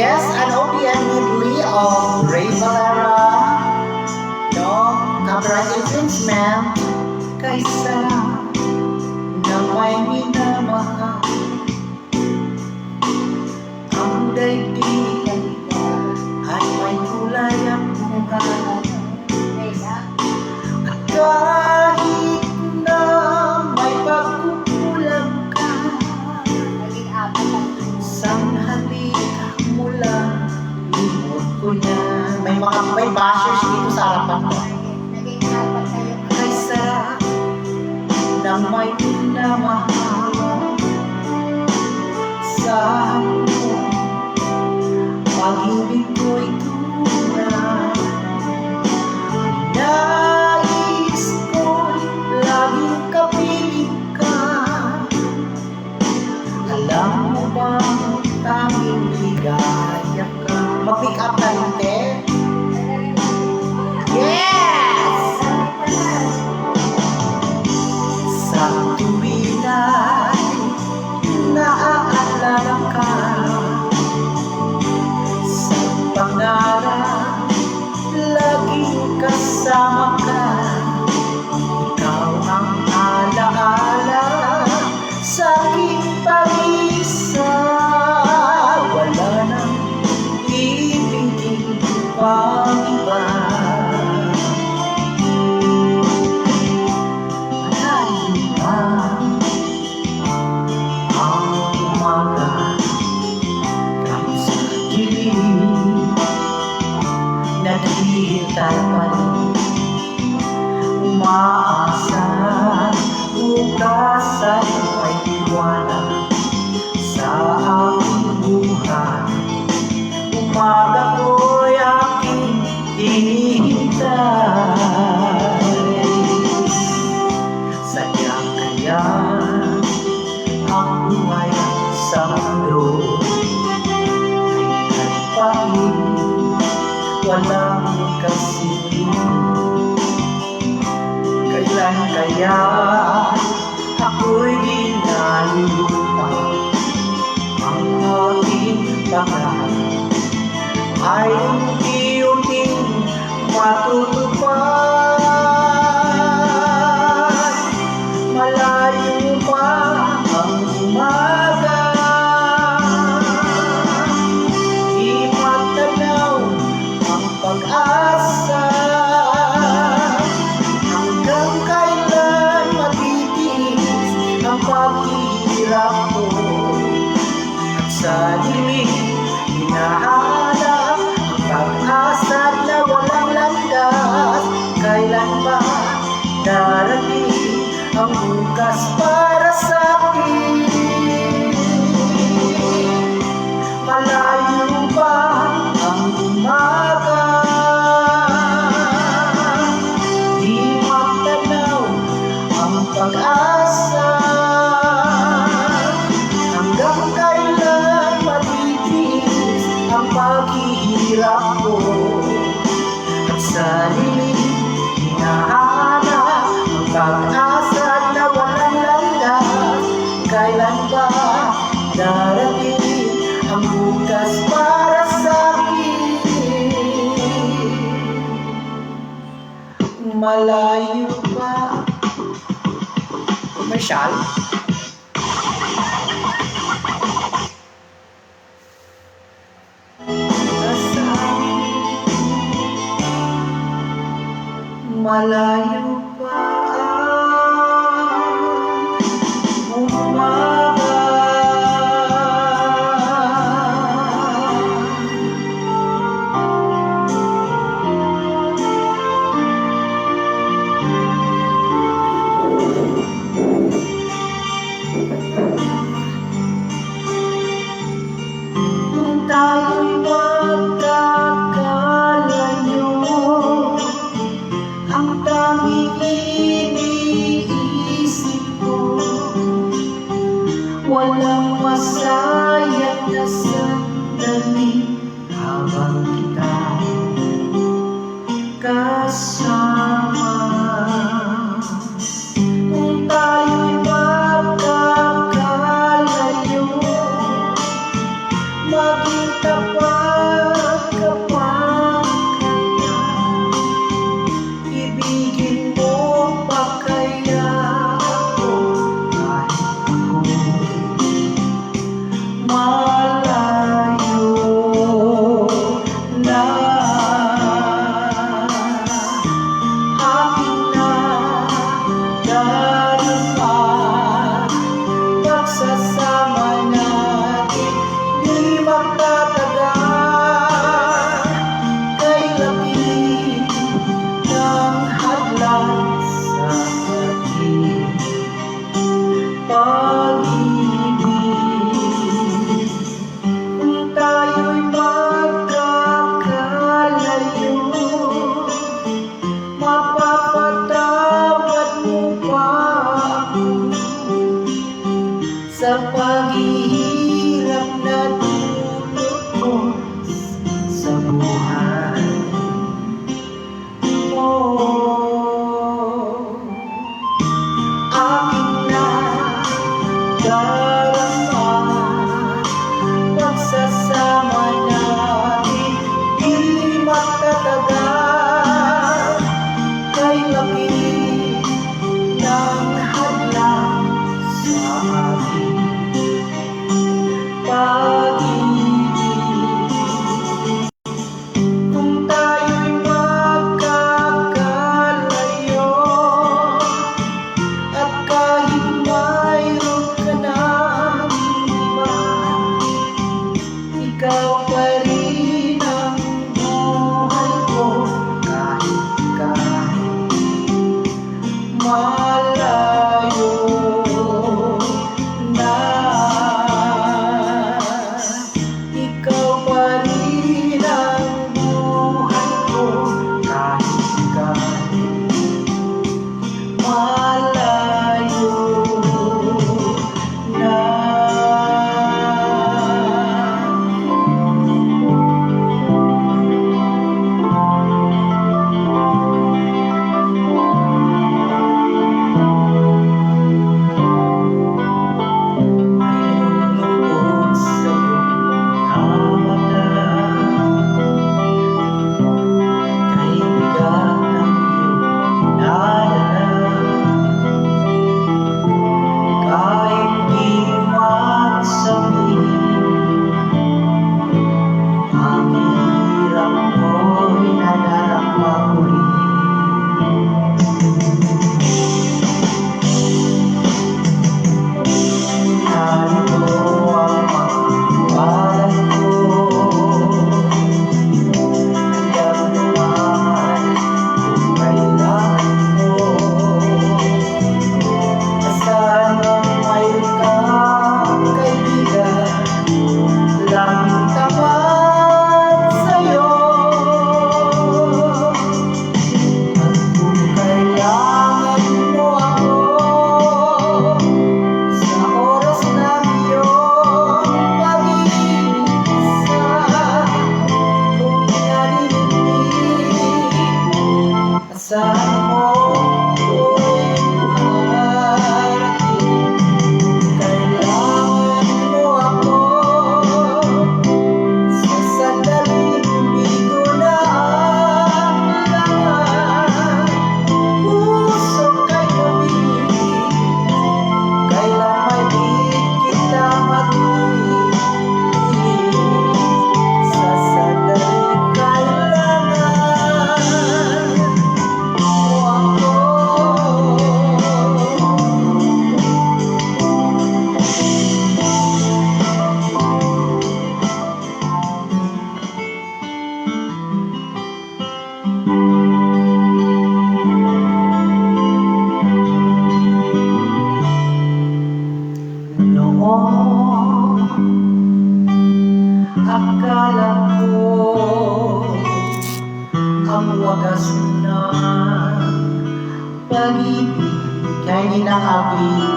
guest and OPM medley of Ray Valera. No, copyright infringement. Kaysa na may minamahal ang daigdig ay may kulay at mukha. At kahit na may pagkukulang ka, sanghali mo lang, limot ko na. May bashers dito sa harapan ko. Ay sarap na may minamahal sa mo. Pag-ibig ko'y tunay. Nais ko'y laging kapiling ka. Alam mo ba tanging ligaya ka? Mag-pick up na rin, te. Yes! Sa tuwin ay naaalala ka, sa pangarap laging kasama ka. Ikaw ang alaala sa aking pag-isa. Wala nang ibigin pang iba. Malayo pa ang umaga kahit sa dilim, naghihintay pa rin, umaasa bukas ay may liwanag sa aking buhay. Umaga ko'y aking hinihintay. Sadyang kaya ang buhay sa mundo ay nagpahin, walang kasilong. Kailan kaya ako'y di nalulupa? Ang aking pangarap ay unti-unting matutupad. Malayo pa ang umaga, di matanaw ang pag-asa. Hanggang kailan matitiis ang paghihirap ko? At sa dilim hinahanap ang pag-asa na walang landas. Kailan ba darating ang bukas para sa akin? Malayo pa ang umaga, di matanaw ang pag-asa. Hanggang kailan matitiis ang paghihirap ko? At sa dilim hinahanap ang pag-asa na walang landas. Kailan ba darating ang bukas para sa akin? Malayo pa. Commercial. Malayo pa ang umaga, kung tayo'y magkakalayo, ang tanging iniisip ko, walang masayang na sandali habang kita kasama. Kung tayo'y magkakalayo, maging tapat wagas na pag-ibig kay ninakabit,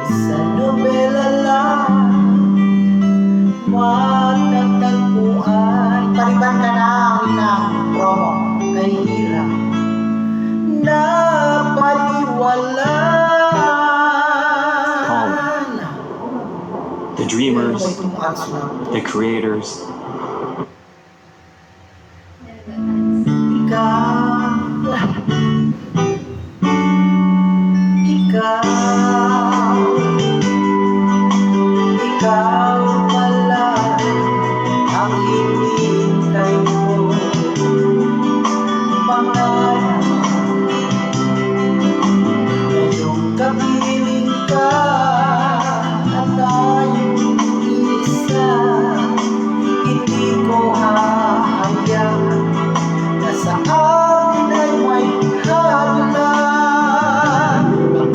isang nobela lang matatagpuan. Paliban ka na ang inang promo kay Hira na paliwalan. The dreamers, the creators. Ikaw pala ang hinintay ko, pangarap ngayong kapiling ka at tayong isa. Hindi ko hahayaan na sa atin ay may hadlang.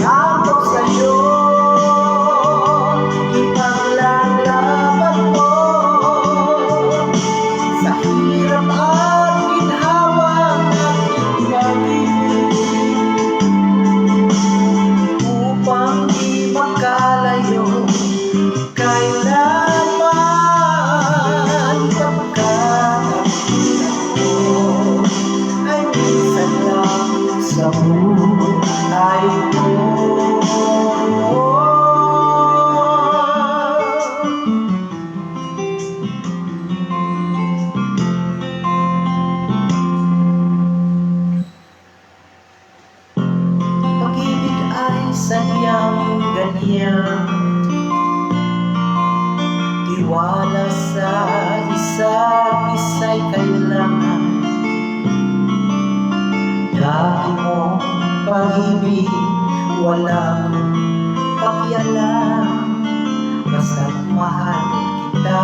Pangako sa'yo ipaglalaban ko sa hirap at ginhawa ng pag-ibig, upang di makalayo kailanman. Pagkakakita ko ay minsan lang sa buhay ko. Pag-ibig ay sadyang ganyan, tiwala sa isa't isa'y kailangan. Dahil mong pag-ibig, wala kong pakialam, basta't mahal kita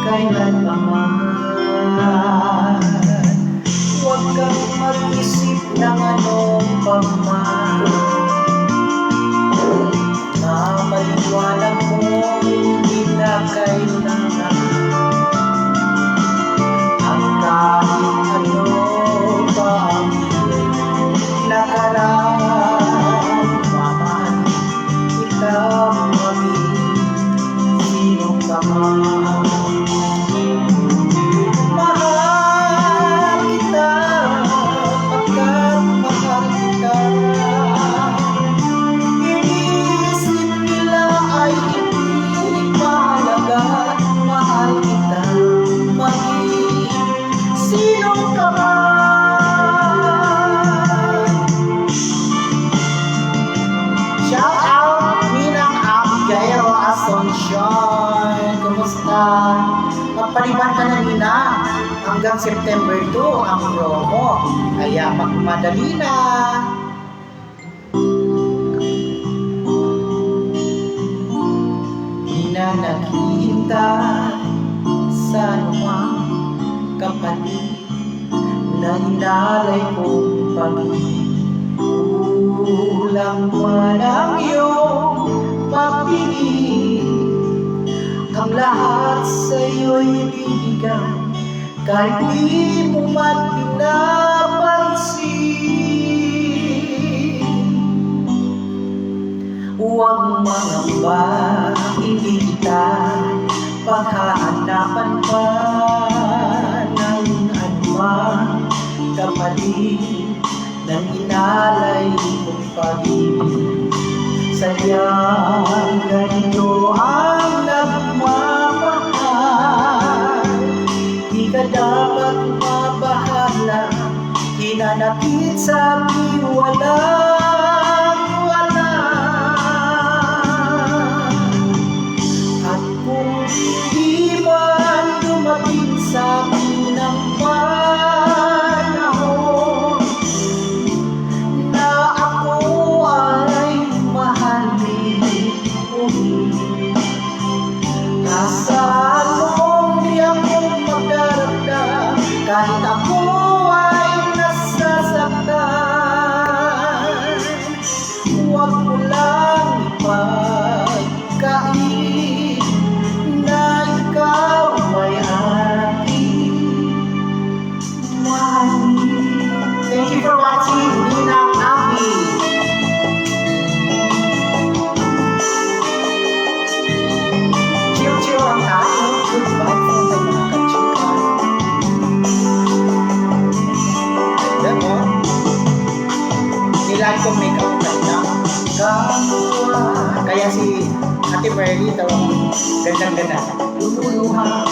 kailanman. Huwag kang mag-isip ng anong pagman, mapaliwanag mo hindi na kailangan ang kahit ano pa ang nakaraan. Mahal kita maging sino ka man. Mahal kita pagkat mahal kita. Iniisip nila ay hindi mahalaga. Mahal kita maging sino ka man. Shout out Ninang Abigail Asuncion. Kumusta? Magpaliban ka na, Nina. Hanggang September 2 ang promo, kaya magmadali na. Di na naghihintay sa anumang kapatid na inalay kong pag-ibig. Kulang man ang iyong pag-ibig, ang lahat sa'yo'y bibigay, kahit di mo man pinapansin. Huwag mangamba, hindi kita paghahanapan pa ng anumang kapatid ng inalay kong pag-ibig. Sadyang ganito ang nagmamahal, di ka dapat mabahala, hinanakit sa walang wala. At kung di man dumating sa akin ang panahon na ako ay mahalin mo, nasaan mong di ako magdaragdag, kahit ako ay nasasaktan. Huwag mo lang ipagkain na ikaw ay aking mahal. Good vibes lang tayo mga kachika. Ganda mo? Nilagay kong makeup na kapwa. Kaya si Ate Merly tawag gandang-ganda. Lumuluha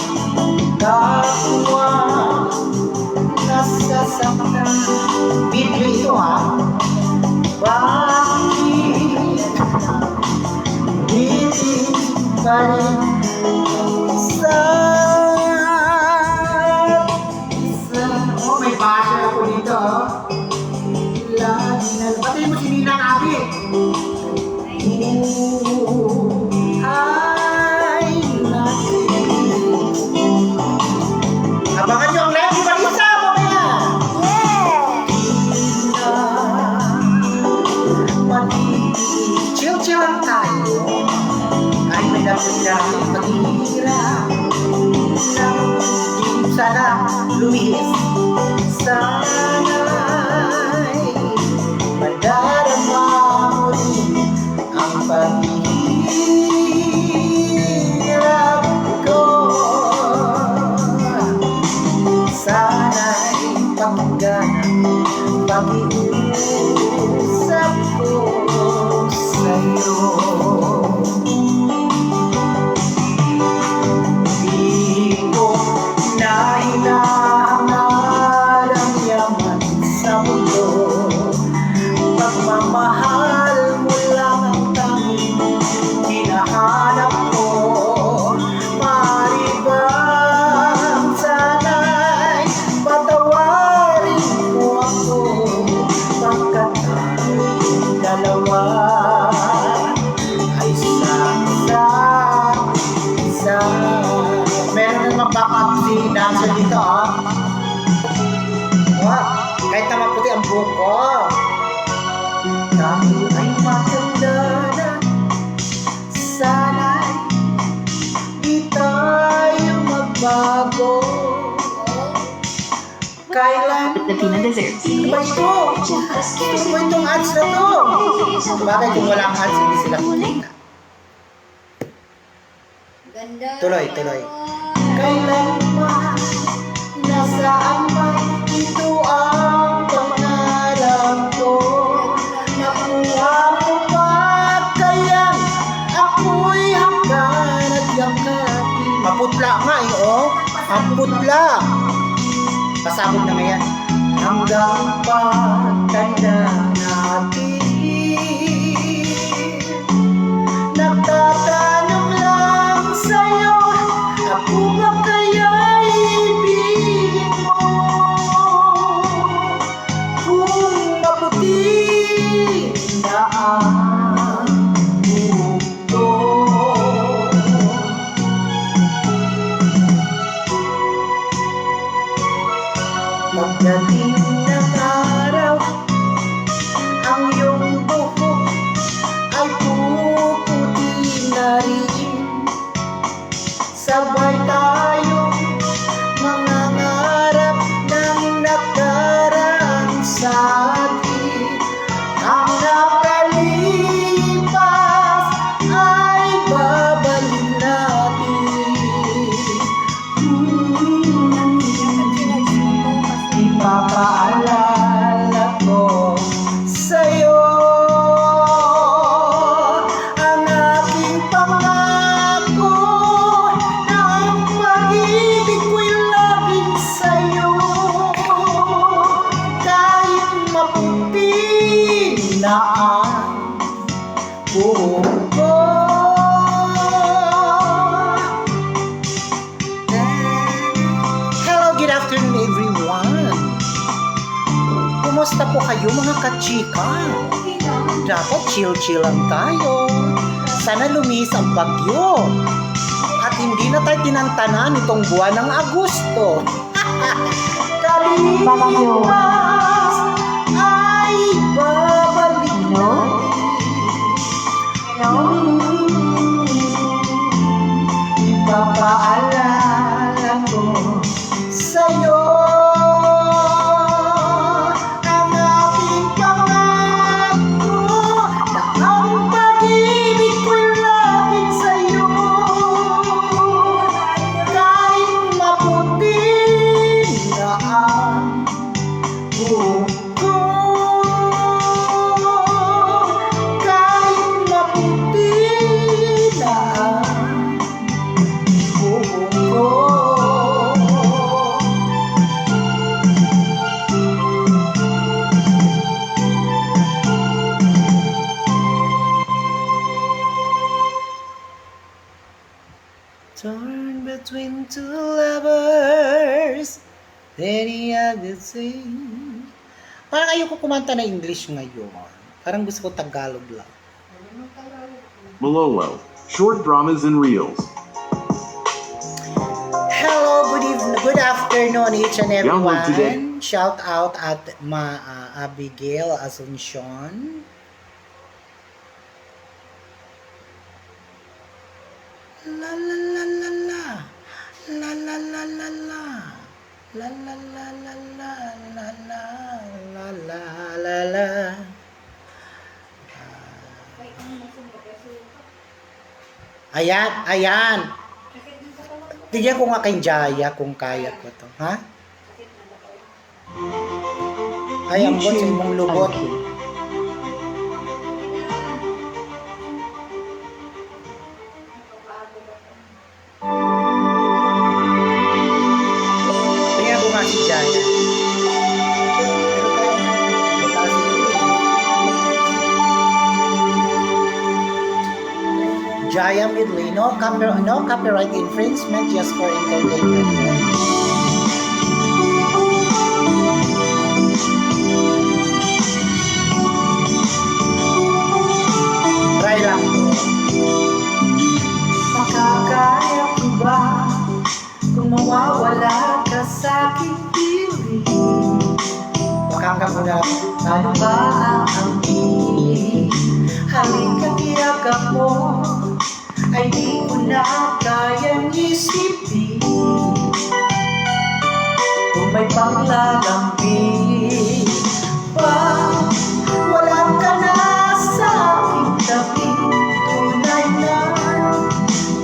kapwa nasasaktan. Video ito ha. Bakit hindi pa rin isa? Oh, may basher ako dito. Lagi na. Batay mo si Nina Abi. Ay, natin. Abangan nyo ang live. Balisa mo kaya. Chill-chill lang tayo. Kahit may dapat-dapat maghihirap. Sana lumihis. Sana'y madarama mo rin ang paghihirap ko. Sana'y pakinggan ang pag-iusap ko sa'yo. Di ko na hinahangal ang yaman sa mundo. Pagmamahal mo lang ang tanging hinahanap ko. Maaari bang sana'y patawarin mo ako, pagkat tayong dalawa ay isa. Meron naman backup si dancer dito kahit na maputi ang buhok ko. Tayo ay matanda na. Sana'y di tayo magbago. Kailan Latina desserts. ba ito? Ano ba itong ads na to? Bakit kung walang ads hindi sila kikita? Tuloy. Kailan man, nasaan man, ito ang pangarap ko. Nakuha mo ba kaya ako'y hanggan at yakapin? Maputla nga maputla. Pasabog na ngayon. Hanggang pagtanda natin, nagtatanong lang sa'yo, ako ba kaya'y ibigin mo? Kung maputi na ang mundo. Pagdating ng araw, ang iyong buhok ay puputi na rin. Sabay tayong mangangarap ng nakaraan sa atin. Ang nakalipas ay babalik natin. Ipapaalala ko sa'yo ang aking pangako na ang pag-ibig ko'y laging sa'yo. Kahit maputi na ang buhok ko. Hello, good afternoon everyone. Kumusta po kayo mga kachika? Dapat chill-chill lang tayo. Sana lumihis ang bagyo. At hindi na tayo tinantanan itong buwan ng Agosto. Kalilipas ay babalik natin. Ipapaalala ko sa'yo ang aking pangako na ang pag-ibig ko'y laging sa'yo. Torn between two lovers, any other thing. Parang ayoko kumanta na English ngayon. Parang gusto ko Tagalog lang. Malolo, short dramas and reels. Hello, good afternoon each and Young one today. everyone. Shout out at Abigail Asuncion. La la la la la. La la la la la. La la la la la la la la la la la. Ayan, ayan. Tigyan ko nga kay Jaya kung kaya ko to. Ha? Ay, ang bot sa imong lubot. Tigyan ko nga si Jaya. Pero kaya, wala siguro eh. Jaya Midley, no copyright infringement, just for entertainment. Try lang. Makakaya ko ba kung mawawala ka sa aking piling? Makaka ko na. Ano ba ang piling? Halika tiyakap mo ay di ko na kayang isipin. Kung may panglalambing pa, wala ka na sa aking tabi. Tunay na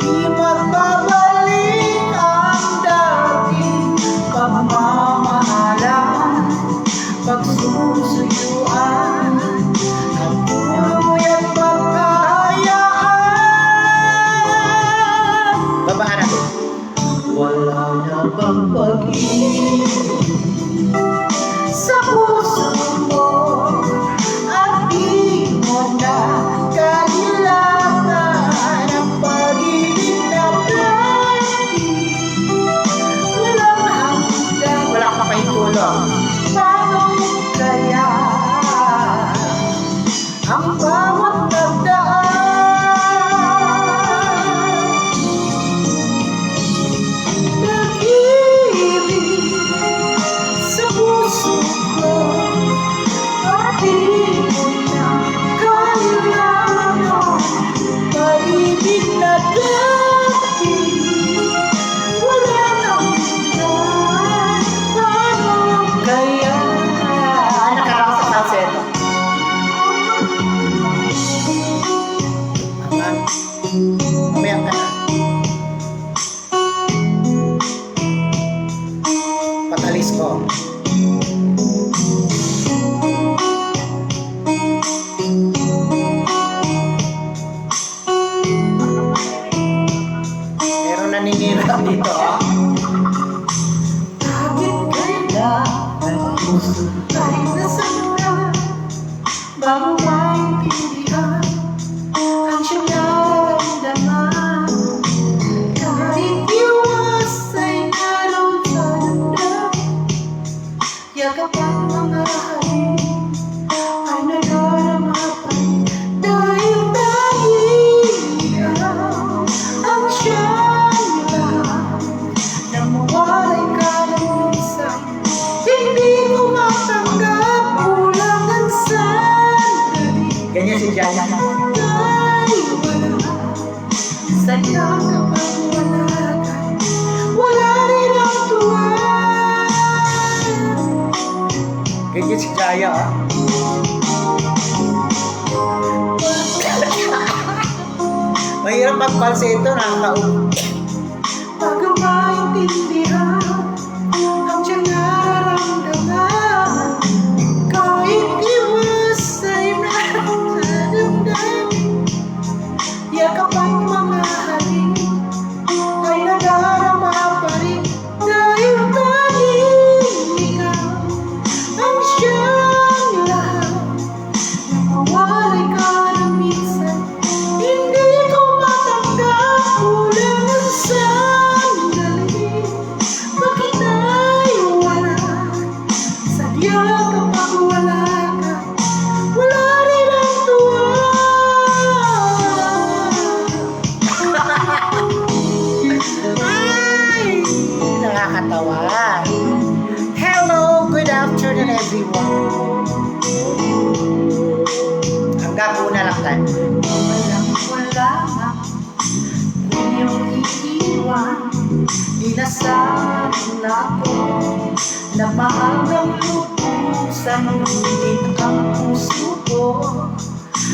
di magbabalik ang dating pagmamahalan, pagsusuyuan, ang punoy at pagkahayaan. Babaan natin. Wala na bang pag-ibig sa puso mo at di mo na kailangan ang pag-ibig na pag-ibig. Walang hanggan, wala ka kayong tulong. Paano kaya ang bawat nagdaan? Nag-ibig sa puso ko at di mo na kailangan pag-ibig na dati. Wala nang hanggan. Paano kaya? Nakaraw sa sunset. Mamaya ka na. Patalis ko. Meron naninira dito. Bakit kaya ang puso ay nasaktan bago maintindihan ang siyang nararamdaman? Kahit iwas ay naroon sa damdamin, yakap ang mga halik ay nadarama pa rin. Dahil ikaw ang siyang lahat, nang mawalay ka ng minsan, hindi ko matanggap kulang ang sandali. Ganyan si Jaya. Ay, wala, sadya ka bang wala ka? Wala rin ang tuwa. Ganyan si Jaya, ah. Mahirap mag-falsetto, nakakaupo. Bago maintindihan ang siyang nararamdaman, kahit iwas ay naroon sa damdamin, yakap ang mga halik ay nadarama pa rin. Dahil tanging ikaw ang siyang lahat, nang mawalay ka ng minsan, hindi ko matanggap kulang everyone. Hanggang una lang tayo. Wala na kung iyong iiwan. Inasahan ako na maagang lubusan, ngunit ang puso ko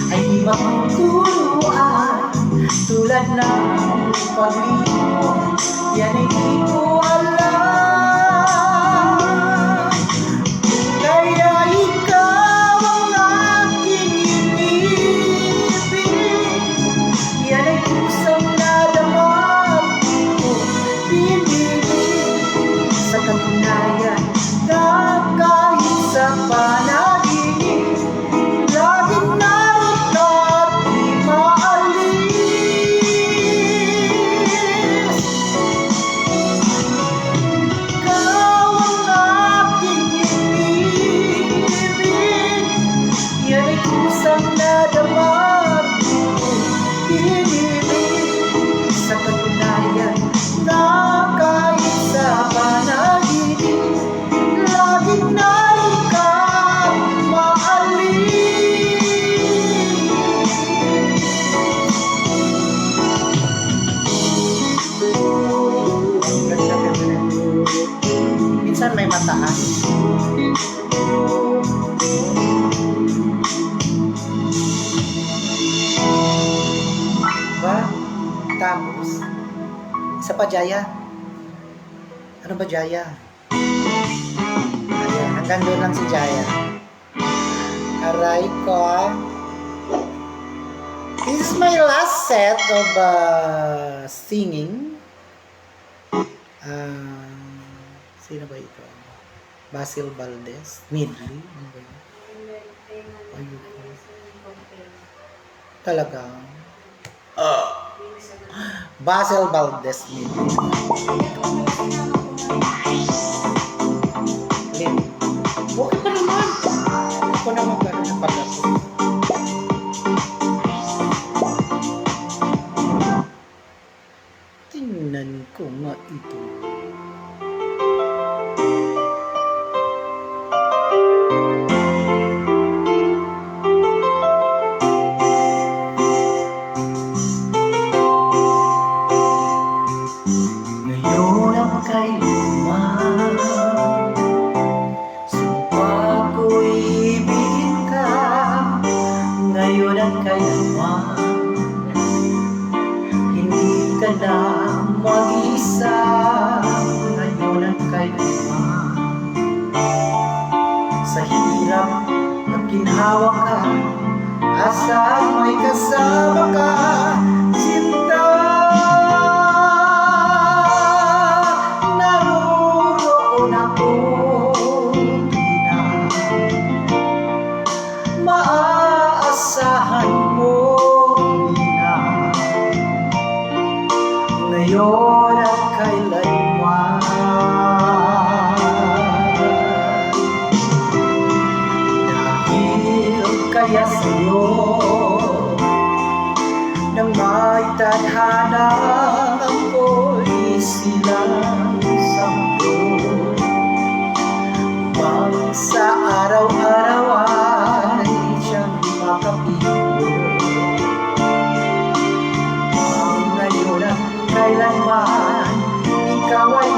ay di matutuluan. Tulad ng pag-ibig, yan ay di ko alam. Kaya ikaw ang aking inibig, yan ay kusang nadamag ko pinibig. Sa katunayan na kahit sa panaginip, laging narito at di maalis. Ikaw ang aking inibig, yan ay kusang nadamag ko pinibig. Sa katunayan na kahit sa panaginip, laging narito at maalis. Ganda-ganda na. Minsan may mataas. Ba? Tapos, isa pa, Jaya. Ano ba, Jaya? Ayan, hanggang doon lang si Jaya. Aray ko. This is my last set of singing. Sino ba ito? Basil Valdez. Midley. Ano ba yun? Ayun po. Talaga. Basil Valdez Midley. Lin. Okay pa naman. Ako naman ba na pag-ako. Tingnan ko nga ito. Ngayon ang kailanman, sumpa ko'y ibigin ka. Ngayon ang kailanman, hindi ka na mag-isa. Ngayon ang kailanman, sa hirap at ginhawa ka, asahan mo'y kasama ka, sinta. Naroon ako, di na maaasahan mo, di na ngayon at kailanman. Dahil kaya sa'yo nang may tadhana, ako'y silang sampo. Upang sa araw-araw ay siyang makapigo. Ang ngayon at kailanman, ikaw ay